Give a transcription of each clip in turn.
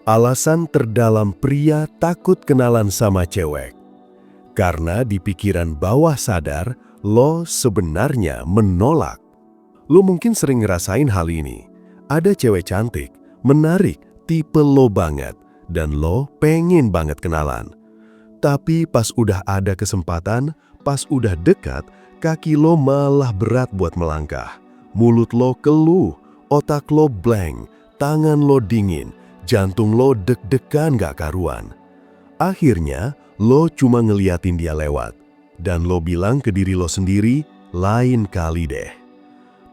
Alasan terdalam pria takut kenalan sama cewek. Karena di pikiran bawah sadar, lo sebenarnya menolak. Lo mungkin sering ngerasain hal ini. Ada cewek cantik, menarik, tipe lo banget, dan lo pengen banget kenalan. Tapi pas udah ada kesempatan, pas udah dekat, kaki lo malah berat buat melangkah. Mulut lo keluh, otak lo blank, tangan lo dingin, jantung lo deg-degan gak karuan. Akhirnya, lo cuma ngeliatin dia lewat. Dan lo bilang ke diri lo sendiri, lain kali deh.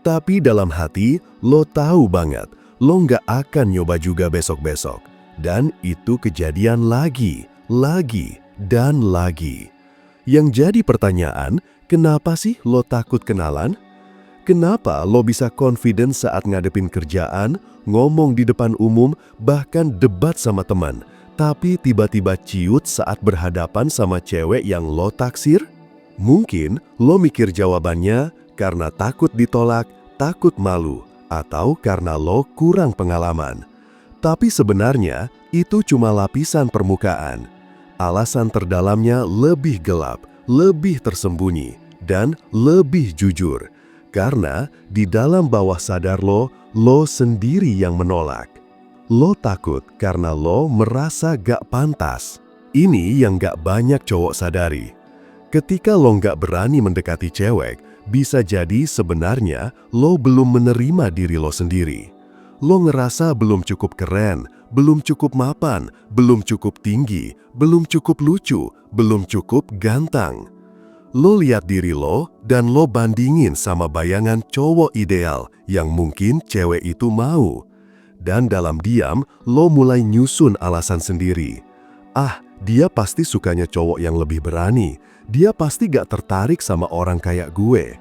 Tapi dalam hati, lo tahu banget, lo gak akan nyoba juga besok-besok. Dan itu kejadian lagi, dan lagi. Yang jadi pertanyaan, kenapa sih lo takut kenalan? Kenapa lo bisa confident saat ngadepin kerjaan, ngomong di depan umum, bahkan debat sama teman, tapi tiba-tiba ciut saat berhadapan sama cewek yang lo taksir? Mungkin lo mikir jawabannya karena takut ditolak, takut malu, atau karena lo kurang pengalaman. Tapi sebenarnya itu cuma lapisan permukaan. Alasan terdalamnya lebih gelap, lebih tersembunyi, dan lebih jujur. Karena di dalam bawah sadar lo sendiri yang menolak. Lo takut karena lo merasa gak pantas. Ini yang gak banyak cowok sadari. Ketika lo gak berani mendekati cewek, bisa jadi sebenarnya lo belum menerima diri lo sendiri. Lo ngerasa belum cukup keren, belum cukup mapan, belum cukup tinggi, belum cukup lucu, belum cukup ganteng. Lo lihat diri lo dan lo bandingin sama bayangan cowok ideal yang mungkin cewek itu mau. Dan dalam diam, lo mulai nyusun alasan sendiri. Ah, dia pasti sukanya cowok yang lebih berani. Dia pasti gak tertarik sama orang kayak gue.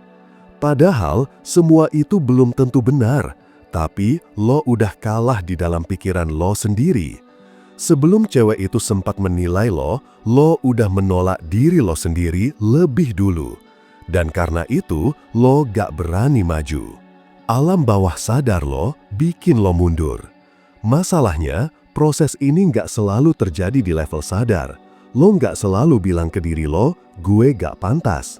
Padahal semua itu belum tentu benar. Tapi lo udah kalah di dalam pikiran lo sendiri. Sebelum cewek itu sempat menilai lo udah menolak diri lo sendiri lebih dulu. Dan karena itu, lo gak berani maju. Alam bawah sadar lo bikin lo mundur. Masalahnya, proses ini gak selalu terjadi di level sadar. Lo gak selalu bilang ke diri lo, gue gak pantas.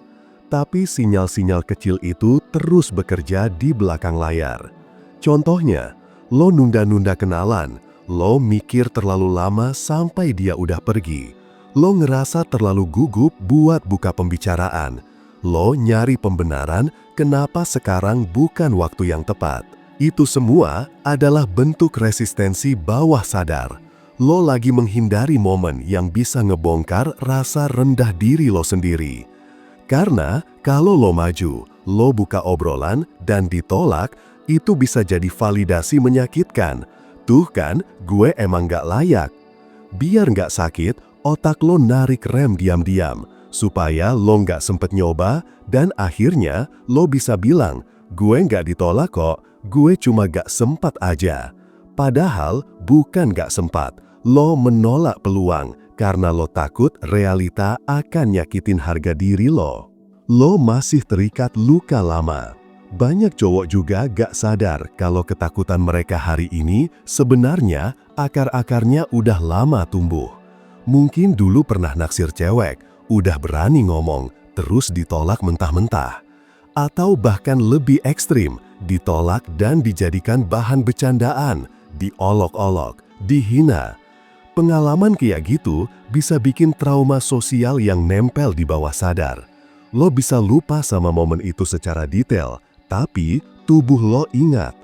Tapi sinyal-sinyal kecil itu terus bekerja di belakang layar. Contohnya, lo nunda-nunda kenalan. Lo mikir terlalu lama sampai dia udah pergi. Lo ngerasa terlalu gugup buat buka pembicaraan. Lo nyari pembenaran kenapa sekarang bukan waktu yang tepat. Itu semua adalah bentuk resistensi bawah sadar. Lo lagi menghindari momen yang bisa ngebongkar rasa rendah diri lo sendiri. Karena kalau lo maju, lo buka obrolan dan ditolak, itu bisa jadi validasi menyakitkan. Tuh kan, gue emang gak layak. Biar gak sakit, otak lo narik rem diam-diam, supaya lo gak sempet nyoba, dan akhirnya lo bisa bilang, gue gak ditolak kok, gue cuma gak sempat aja. Padahal bukan gak sempat, lo menolak peluang, karena lo takut realita akan nyakitin harga diri lo. Lo masih terikat luka lama. Banyak cowok juga gak sadar kalau ketakutan mereka hari ini sebenarnya akar-akarnya udah lama tumbuh. Mungkin dulu pernah naksir cewek, udah berani ngomong, terus ditolak mentah-mentah. Atau bahkan lebih ekstrim, ditolak dan dijadikan bahan bercandaan, diolok-olok, dihina. Pengalaman kayak gitu bisa bikin trauma sosial yang nempel di bawah sadar. Lo bisa lupa sama momen itu secara detail, tapi tubuh lo ingat.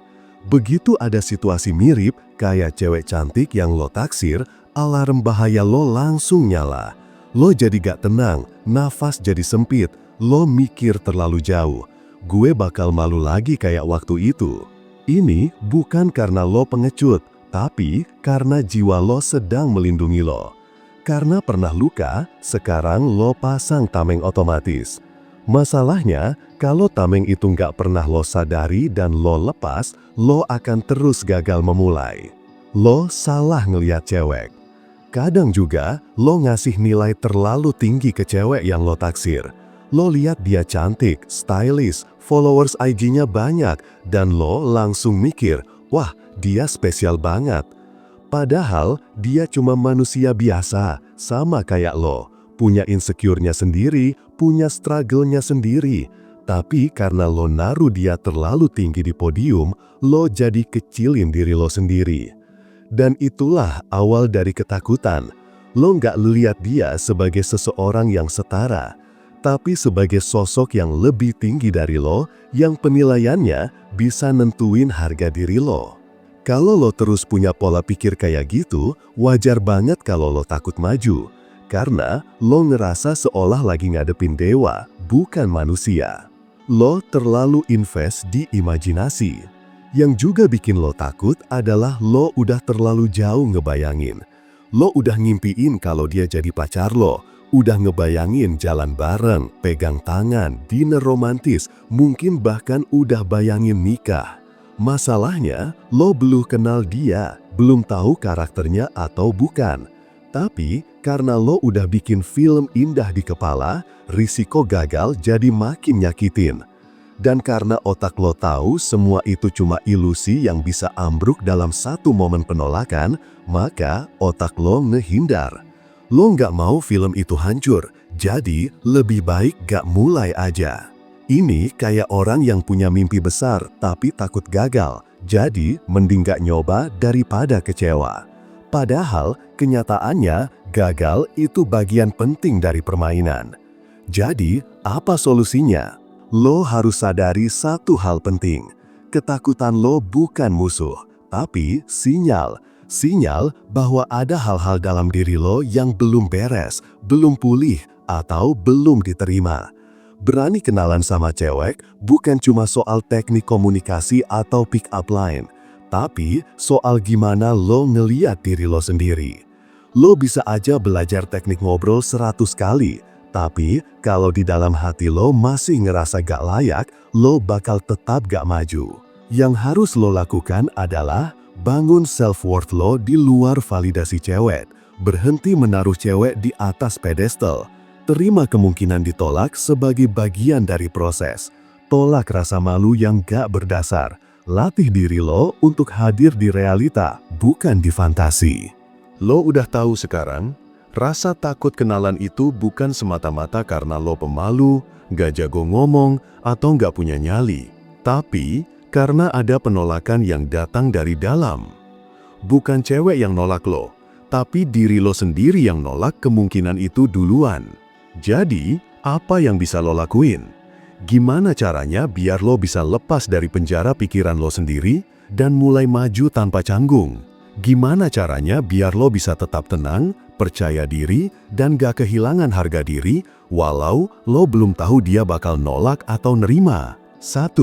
Begitu ada situasi mirip kayak cewek cantik yang lo taksir, alarm bahaya lo langsung nyala. Lo jadi gak tenang, nafas jadi sempit, lo mikir terlalu jauh. Gue bakal malu lagi kayak waktu itu. Ini bukan karena lo pengecut, tapi karena jiwa lo sedang melindungi lo. Karena pernah luka, sekarang lo pasang tameng otomatis. Masalahnya, kalau tameng itu nggak pernah lo sadari dan lo lepas, lo akan terus gagal memulai. Lo salah ngeliat cewek. Kadang juga, lo ngasih nilai terlalu tinggi ke cewek yang lo taksir. Lo lihat dia cantik, stylish, followers IG-nya banyak, dan lo langsung mikir, wah, dia spesial banget. Padahal dia cuma manusia biasa, sama kayak lo. Punya insecure-nya sendiri, punya struggle-nya sendiri. Tapi karena lo naruh dia terlalu tinggi di podium, lo jadi kecilin diri lo sendiri. Dan itulah awal dari ketakutan. Lo nggak lihat dia sebagai seseorang yang setara, tapi sebagai sosok yang lebih tinggi dari lo, yang penilaiannya bisa nentuin harga diri lo. Kalau lo terus punya pola pikir kayak gitu, wajar banget kalau lo takut maju. Karena lo ngerasa seolah lagi ngadepin dewa, bukan manusia. Lo terlalu invest di imajinasi. Yang juga bikin lo takut adalah lo udah terlalu jauh ngebayangin. Lo udah ngimpiin kalau dia jadi pacar lo, udah ngebayangin jalan bareng, pegang tangan, dinner romantis, mungkin bahkan udah bayangin nikah. Masalahnya, lo belum kenal dia, belum tahu karakternya atau bukan. Tapi, karena lo udah bikin film indah di kepala, risiko gagal jadi makin nyakitin. Dan karena otak lo tahu semua itu cuma ilusi yang bisa ambruk dalam satu momen penolakan, maka otak lo ngehindar. Lo nggak mau film itu hancur, jadi lebih baik gak mulai aja. Ini kayak orang yang punya mimpi besar tapi takut gagal, jadi mending gak nyoba daripada kecewa. Padahal kenyataannya gagal itu bagian penting dari permainan. Jadi apa solusinya? Lo harus sadari satu hal penting. Ketakutan lo bukan musuh, tapi sinyal. Sinyal bahwa ada hal-hal dalam diri lo yang belum beres, belum pulih, atau belum diterima. Berani kenalan sama cewek bukan cuma soal teknik komunikasi atau pick up line, tapi soal gimana lo ngeliat diri lo sendiri. Lo bisa aja belajar teknik ngobrol 100 kali, tapi kalau di dalam hati lo masih ngerasa gak layak, lo bakal tetap gak maju. Yang harus lo lakukan adalah bangun self-worth lo di luar validasi cewek, berhenti menaruh cewek di atas pedestal. Terima kemungkinan ditolak sebagai bagian dari proses. Tolak rasa malu yang gak berdasar. Latih diri lo untuk hadir di realita, bukan di fantasi. Lo udah tahu sekarang, rasa takut kenalan itu bukan semata-mata karena lo pemalu, gak jago ngomong, atau gak punya nyali. Tapi, karena ada penolakan yang datang dari dalam. Bukan cewek yang nolak lo, tapi diri lo sendiri yang nolak kemungkinan itu duluan. Jadi, apa yang bisa lo lakuin? Gimana caranya biar lo bisa lepas dari penjara pikiran lo sendiri dan mulai maju tanpa canggung? Gimana caranya biar lo bisa tetap tenang, percaya diri, dan gak kehilangan harga diri walau lo belum tahu dia bakal nolak atau nerima? 1.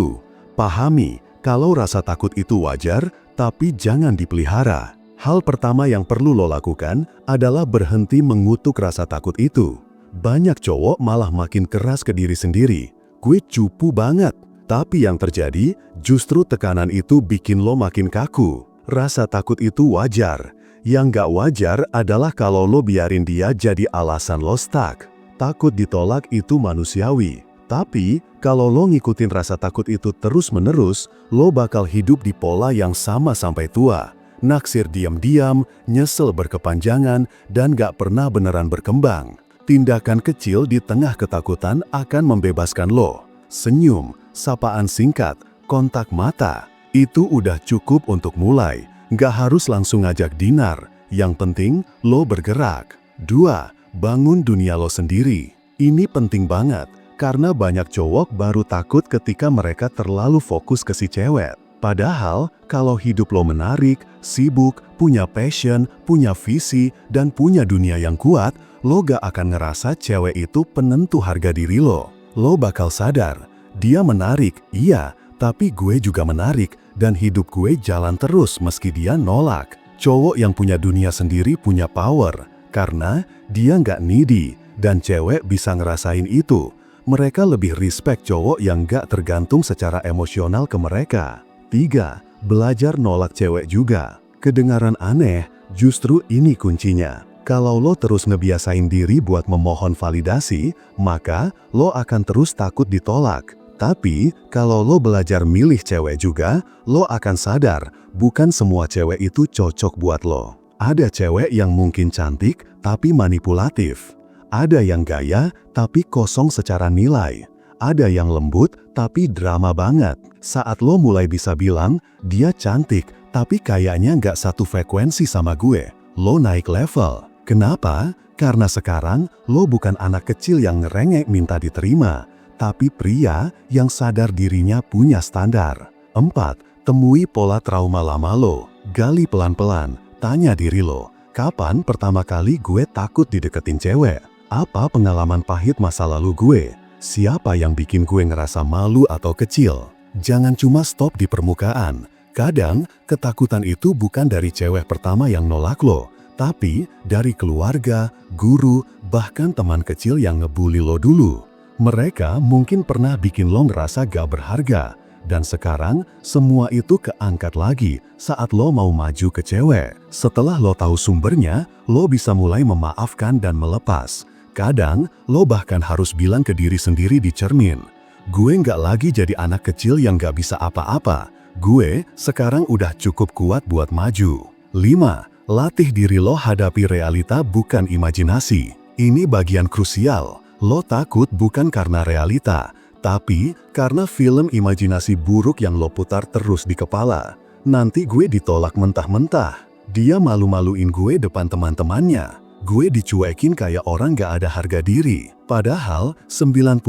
Pahami kalau rasa takut itu wajar, tapi jangan dipelihara. Hal pertama yang perlu lo lakukan adalah berhenti mengutuk rasa takut itu. Banyak cowok malah makin keras ke diri sendiri. Gue cupu banget. Tapi yang terjadi, justru tekanan itu bikin lo makin kaku. Rasa takut itu wajar. Yang gak wajar adalah kalau lo biarin dia jadi alasan lo stuck. Takut ditolak itu manusiawi. Tapi, kalau lo ngikutin rasa takut itu terus-menerus, lo bakal hidup di pola yang sama sampai tua. Naksir diam-diam, nyesel berkepanjangan, dan gak pernah beneran berkembang. Tindakan kecil di tengah ketakutan akan membebaskan lo. Senyum, sapaan singkat, kontak mata, itu udah cukup untuk mulai. Gak harus langsung ngajak dinar, yang penting lo bergerak. 2. Bangun dunia lo sendiri. Ini penting banget, karena banyak cowok baru takut ketika mereka terlalu fokus ke si cewek. Padahal, kalau hidup lo menarik, sibuk, punya passion, punya visi, dan punya dunia yang kuat, lo gak akan ngerasa cewek itu penentu harga diri lo. Lo bakal sadar, dia menarik, iya, tapi gue juga menarik, dan hidup gue jalan terus meski dia nolak. Cowok yang punya dunia sendiri punya power, karena dia gak needy, dan cewek bisa ngerasain itu. Mereka lebih respect cowok yang gak tergantung secara emosional ke mereka. 3. Belajar nolak cewek juga. Kedengaran aneh, justru ini kuncinya. Kalau lo terus ngebiasain diri buat memohon validasi, maka lo akan terus takut ditolak. Tapi, kalau lo belajar milih cewek juga, lo akan sadar, bukan semua cewek itu cocok buat lo. Ada cewek yang mungkin cantik, tapi manipulatif. Ada yang gaya, tapi kosong secara nilai. Ada yang lembut, tapi drama banget. Saat lo mulai bisa bilang, dia cantik, tapi kayaknya nggak satu frekuensi sama gue, lo naik level. Kenapa? Karena sekarang, lo bukan anak kecil yang ngerengek minta diterima, tapi pria yang sadar dirinya punya standar. 4. Temui pola trauma lama lo. Gali pelan-pelan, tanya diri lo, kapan pertama kali gue takut dideketin cewek? Apa pengalaman pahit masa lalu gue? Siapa yang bikin gue ngerasa malu atau kecil? Jangan cuma stop di permukaan. Kadang, ketakutan itu bukan dari cewek pertama yang nolak lo, tapi dari keluarga, guru, bahkan teman kecil yang ngebully lo dulu. Mereka mungkin pernah bikin lo ngerasa gak berharga, dan sekarang semua itu keangkat lagi saat lo mau maju ke cewek. Setelah lo tahu sumbernya, lo bisa mulai memaafkan dan melepas. Kadang, lo bahkan harus bilang ke diri sendiri di cermin, gue gak lagi jadi anak kecil yang gak bisa apa-apa. Gue sekarang udah cukup kuat buat maju. 5. Latih diri lo hadapi realita bukan imajinasi. Ini bagian krusial. Lo takut bukan karena realita, tapi karena film imajinasi buruk yang lo putar terus di kepala. Nanti gue ditolak mentah-mentah. Dia malu-maluin gue depan teman-temannya. Gue dicuekin kayak orang gak ada harga diri. Padahal 90%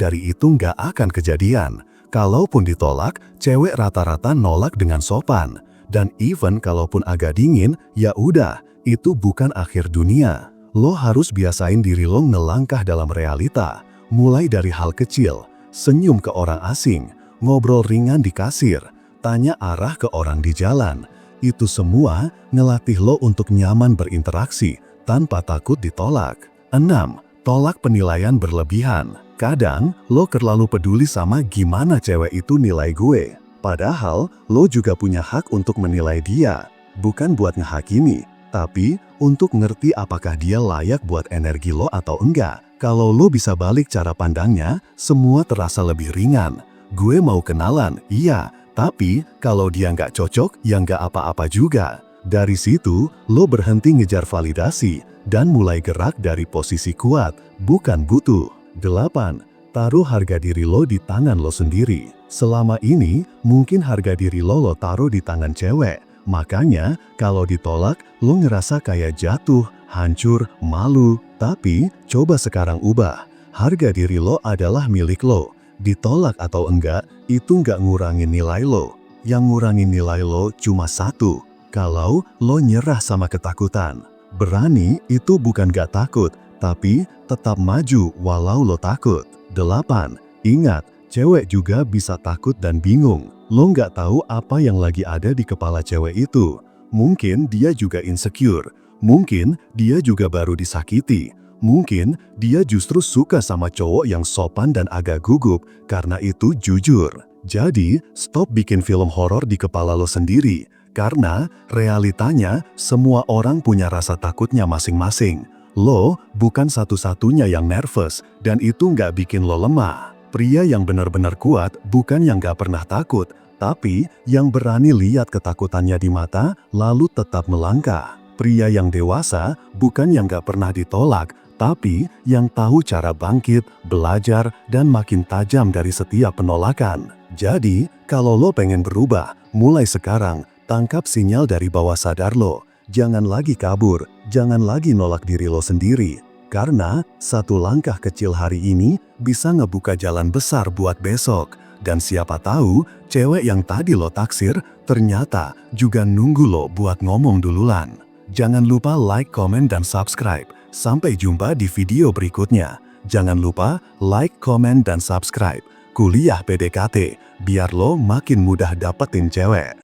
dari itu gak akan kejadian. Kalaupun ditolak, cewek rata-rata nolak dengan sopan. Dan even kalaupun agak dingin, ya udah, itu bukan akhir dunia. Lo harus biasain diri lo ngelangkah dalam realita. Mulai dari hal kecil, senyum ke orang asing, ngobrol ringan di kasir, tanya arah ke orang di jalan. Itu semua ngelatih lo untuk nyaman berinteraksi tanpa takut ditolak. 6. Tolak penilaian berlebihan. Kadang, lo terlalu peduli sama gimana cewek itu nilai gue. Padahal, lo juga punya hak untuk menilai dia. Bukan buat ngehakimi, tapi untuk ngerti apakah dia layak buat energi lo atau enggak. Kalau lo bisa balik cara pandangnya, semua terasa lebih ringan. Gue mau kenalan, iya, tapi kalau dia nggak cocok, ya nggak apa-apa juga. Dari situ, lo berhenti ngejar validasi dan mulai gerak dari posisi kuat, bukan butuh. 8. Taruh harga diri lo di tangan lo sendiri. Selama ini, mungkin harga diri lo taruh di tangan cewek. Makanya, kalau ditolak, lo ngerasa kayak jatuh, hancur, malu. Tapi, coba sekarang ubah. Harga diri lo adalah milik lo. Ditolak atau enggak, itu nggak ngurangin nilai lo. Yang ngurangin nilai lo cuma satu. Kalau lo nyerah sama ketakutan. Berani itu bukan nggak takut, tapi tetap maju walau lo takut. 8. Ingat, cewek juga bisa takut dan bingung. Lo nggak tahu apa yang lagi ada di kepala cewek itu. Mungkin dia juga insecure. Mungkin dia juga baru disakiti. Mungkin dia justru suka sama cowok yang sopan dan agak gugup karena itu jujur. Jadi, stop bikin film horor di kepala lo sendiri. Karena realitanya semua orang punya rasa takutnya masing-masing. Lo bukan satu-satunya yang nervous dan itu nggak bikin lo lemah. Pria yang benar-benar kuat bukan yang gak pernah takut, tapi yang berani lihat ketakutannya di mata, lalu tetap melangkah. Pria yang dewasa bukan yang gak pernah ditolak, tapi yang tahu cara bangkit, belajar, dan makin tajam dari setiap penolakan. Jadi, kalau lo pengen berubah, mulai sekarang, tangkap sinyal dari bawah sadar lo. Jangan lagi kabur, jangan lagi nolak diri lo sendiri. Karena satu langkah kecil hari ini bisa ngebuka jalan besar buat besok. Dan siapa tahu, cewek yang tadi lo taksir ternyata juga nunggu lo buat ngomong duluan. Jangan lupa like, komen, dan subscribe. Sampai jumpa di video berikutnya. Jangan lupa like, komen, dan subscribe. Kuliah PDKT, biar lo makin mudah dapetin cewek.